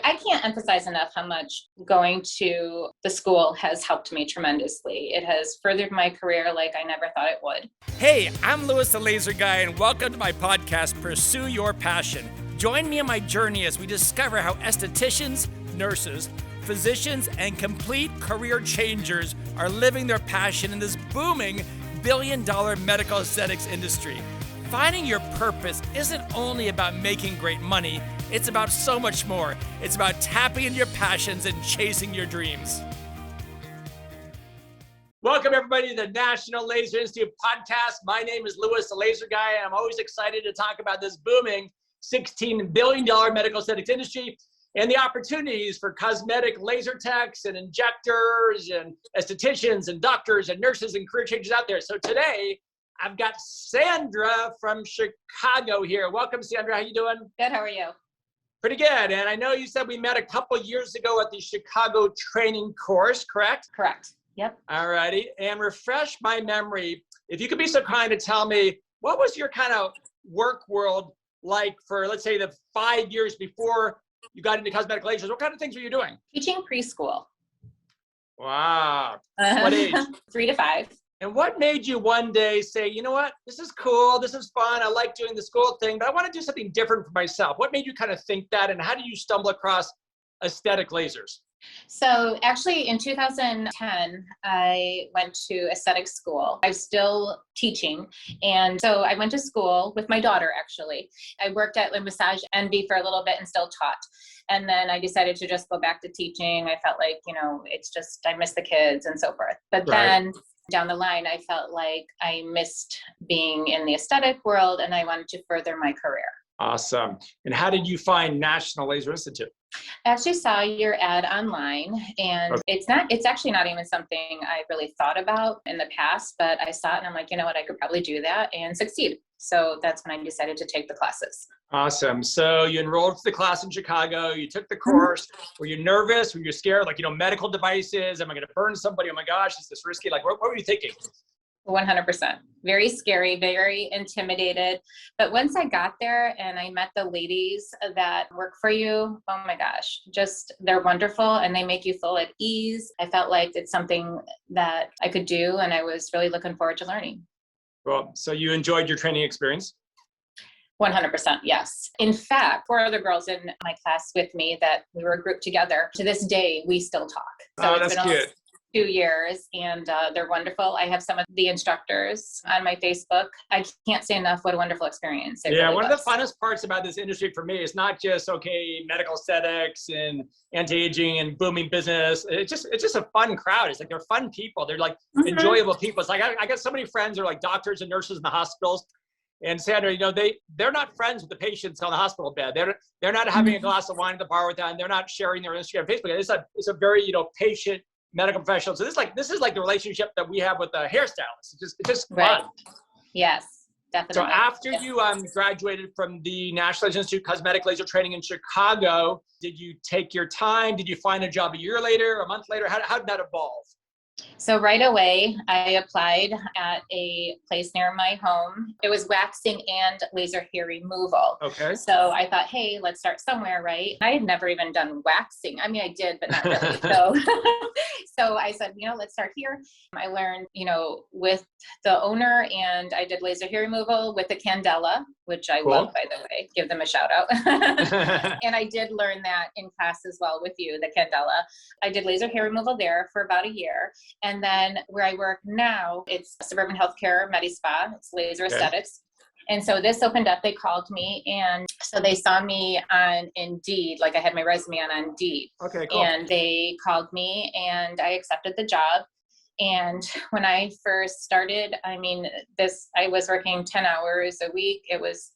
I can't emphasize enough how much going to the school has helped me tremendously. It has furthered my career like I never thought it would. Hey, I'm Louis the Laser Guy, and welcome to my podcast, Pursue Your Passion. Join me on my journey as we discover how estheticians, nurses, physicians, and complete career changers are living their passion in this booming billion-dollar medical aesthetics industry. Finding your purpose isn't only about making great money, it's about so much more. It's about tapping into your passions and chasing your dreams. Welcome everybody to the National Laser Institute podcast. My name is Louis the Laser Guy, and I'm always excited to talk about this booming $16 billion medical aesthetics industry and the opportunities for cosmetic laser techs and injectors and estheticians and doctors and nurses and career changers out there. So today, I've got Sandra from Chicago here. Welcome, Sandra. How you doing? Good. How are you? Pretty good. And I know you said we met a couple years ago at the Chicago training course, correct? Correct. Yep. All righty. And refresh my memory. If you could be so kind to tell me, what was your kind of work world like for, let's say, the 5 years before you got into cosmetic lasers? What kind of things were you doing? Teaching preschool. Wow. What age? 3 to 5. And what made you one day say, you know what, this is cool, this is fun, I like doing the school thing, but I want to do something different for myself? What made you kind of think that, and how did you stumble across aesthetic lasers? So actually in 2010, I went to aesthetic school. I was still teaching. And so I went to school with my daughter, actually. I worked at Massage Envy for a little bit and still taught. And then I decided to just go back to teaching. I felt like, it's just, I miss the kids and so forth. But then down the line, I felt like I missed being in the aesthetic world and I wanted to further my career. Awesome. And how did you find National Laser Institute? I actually saw your ad online, and it's actually not even something I really thought about in the past, but I saw it and I'm like, you know what, I could probably do that and succeed. So that's when I decided to take the classes. Awesome. So you enrolled for the class in Chicago, you took the course. Were you nervous? Were you scared? Like, medical devices, am I going to burn somebody? Oh my gosh, is this risky? Like, what were you thinking? 100%. Very scary, very intimidated. But once I got there and I met the ladies that work for you, oh my gosh, they're wonderful and they make you feel at ease. I felt like it's something that I could do and I was really looking forward to learning. Well, so you enjoyed your training experience? 100%, yes. In fact, 4 other girls in my class with me that we were grouped together. To this day, we still talk. So that's cute. 2 years, and they're wonderful. I have some of the instructors on my Facebook. I can't say enough what a wonderful experience it really one was. of the funnest parts about this industry for me is not just, medical aesthetics and anti-aging and booming business. It's just a fun crowd. It's like they're fun people. They're like enjoyable people. It's like I got so many friends who are like doctors and nurses in the hospitals. And Sandra, they're not friends with the patients on the hospital bed. They're not having a glass of wine at the bar with them. They're not sharing their Instagram, Facebook. It's a very patient medical professional. So this is like the relationship that we have with the hairstylists. It's just fun. Yes, definitely. So after you graduated from the National Laser Institute Cosmetic Laser Training in Chicago, did you take your time? Did you find a job a year later, a month later? How did that evolve? So right away, I applied at a place near my home. It was waxing and laser hair removal. Okay. So I thought, hey, let's start somewhere, right? I had never even done waxing. I mean, I did, but not really. So I said, let's start here. I learned, with the owner, and I did laser hair removal with the Candela, which I love, by the way. Give them a shout out. And I did learn that in class as well with you, the Candela. I did laser hair removal there for about a year. And then where I work now, it's Suburban Healthcare Medi-Spa. It's laser aesthetics. And so this opened up, they called me, and so they saw me on Indeed, like I had my resume on Indeed. Okay, cool. And they called me and I accepted the job. And when I first started, I was working 10 hours a week.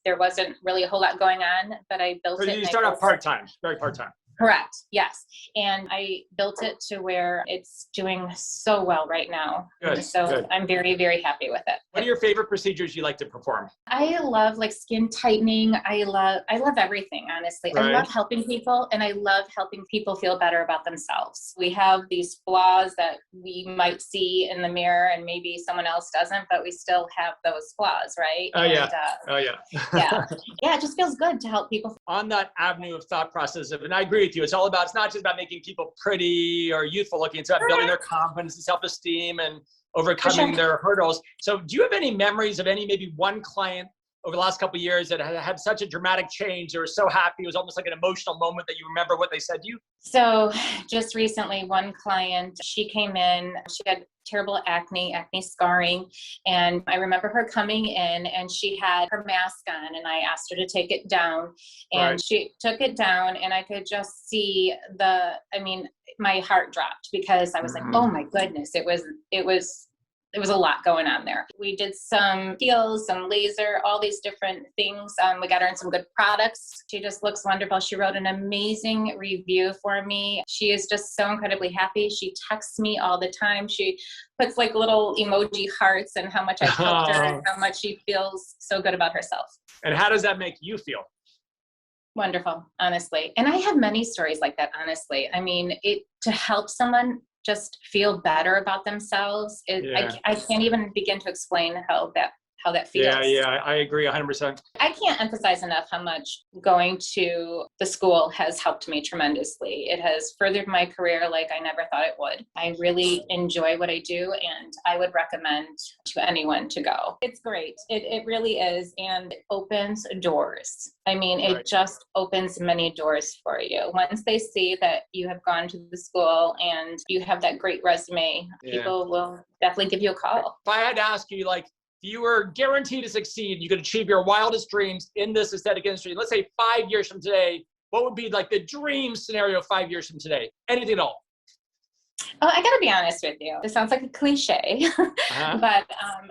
There wasn't really a whole lot going on, but I built it. So you start out part-time, very part-time. Correct. Yes. And I built it to where it's doing so well right now. Good. I'm very, very happy with it. What are your favorite procedures you like to perform? I love skin tightening. I love everything, honestly. Right. I love helping people, and I love helping people feel better about themselves. We have these flaws that we might see in the mirror and maybe someone else doesn't, but we still have those flaws, right? Yeah. Yeah. It just feels good to help people. On that avenue of thought process, and I agree with with you. It's not just about making people pretty or youthful looking. It's about building their confidence and self-esteem and overcoming their hurdles. So do you have any memories of maybe one client over the last couple of years that had such a dramatic change? They were so happy. It was almost like an emotional moment that you remember what they said to you? So just recently, one client, she came in, she had terrible acne scarring. And I remember her coming in and she had her mask on and I asked her to take it down and she took it down and I could just see my heart dropped because I was like, oh my goodness, it was a lot going on there. We did some peels, some laser, all these different things. We got her in some good products. She just looks wonderful. She wrote an amazing review for me. She is just so incredibly happy. She texts me all the time. She puts like little emoji hearts and how much I helped her and how much she feels so good about herself. And how does that make you feel? Wonderful, honestly. And I have many stories like that, honestly. I mean, to help someone just feel better about themselves. I can't even begin to explain how that feels. Yeah, I agree 100%. I can't emphasize enough how much going to the school has helped me tremendously. It has furthered my career like I never thought it would. I really enjoy what I do and I would recommend to anyone to go. It's great. It really is. And it opens doors. I mean, it just opens many doors for you. Once they see that you have gone to the school and you have that great resume, people will definitely give you a call. If I had to ask you, like, if you were guaranteed to succeed, you could achieve your wildest dreams in this aesthetic industry, let's say 5 years from today, what would be like the dream scenario 5 years from today? Anything at all? Oh, I gotta be honest with you. This sounds like a cliche, but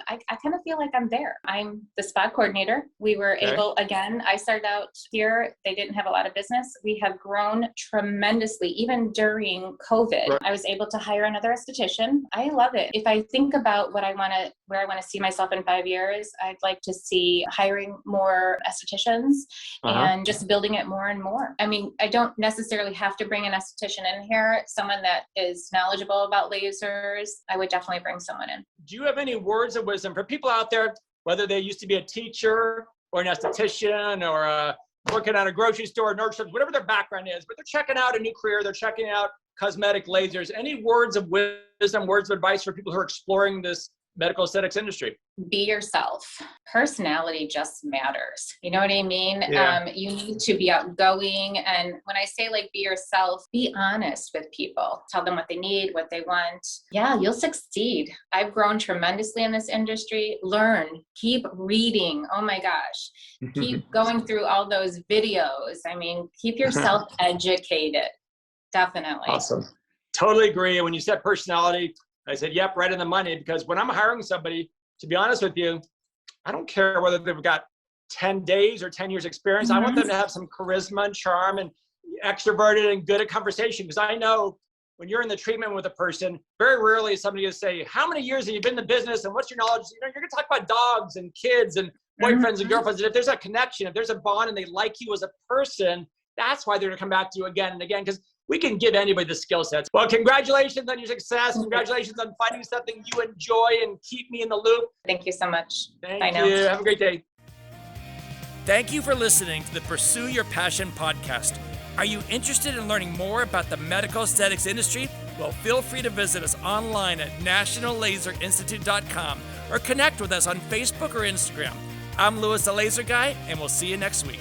I kind of feel like I'm there. I'm the spa coordinator. We were able, again, I started out here. They didn't have a lot of business. We have grown tremendously, even during COVID. I was able to hire another esthetician. I love it. If I think about where I want to see myself in 5 years, I'd like to see hiring more estheticians and just building it more and more. I mean, I don't necessarily have to bring an esthetician in here. Someone that is knowledgeable about lasers, I would definitely bring someone in. Do you have any words of wisdom for people out there, whether they used to be a teacher or an esthetician or working at a grocery store, nurse, whatever their background is, but they're checking out a new career, they're checking out cosmetic lasers. Any words of wisdom, words of advice for people who are exploring this medical aesthetics industry? Be yourself. Personality just matters. You know what I mean? You need to be outgoing. And when I say like be yourself, be honest with people. Tell them what they need, what they want. Yeah, you'll succeed. I've grown tremendously in this industry. Learn. Keep reading. Oh my gosh. Keep going through all those videos. I mean, keep yourself educated. Definitely. Awesome. Totally agree. When you said personality, I said, yep, right in the money, because when I'm hiring somebody, to be honest with you, I don't care whether they've got 10 days or 10 years experience. I want them to have some charisma and charm and extroverted and good at conversation. Because I know when you're in the treatment with a person, very rarely is somebody going to say, how many years have you been in the business and what's your knowledge? You know, you're going to talk about dogs and kids and boyfriends and girlfriends. And if there's a connection, if there's a bond and they like you as a person, that's why they're going to come back to you again and again. Because we can give anybody the skill sets. Well, congratulations on your success. Congratulations on finding something you enjoy and keep me in the loop. Thank you so much. Thank you. Have a great day. Thank you for listening to the Pursue Your Passion podcast. Are you interested in learning more about the medical aesthetics industry? Well, feel free to visit us online at nationallaserinstitute.com or connect with us on Facebook or Instagram. I'm Louis the Laser Guy, and we'll see you next week.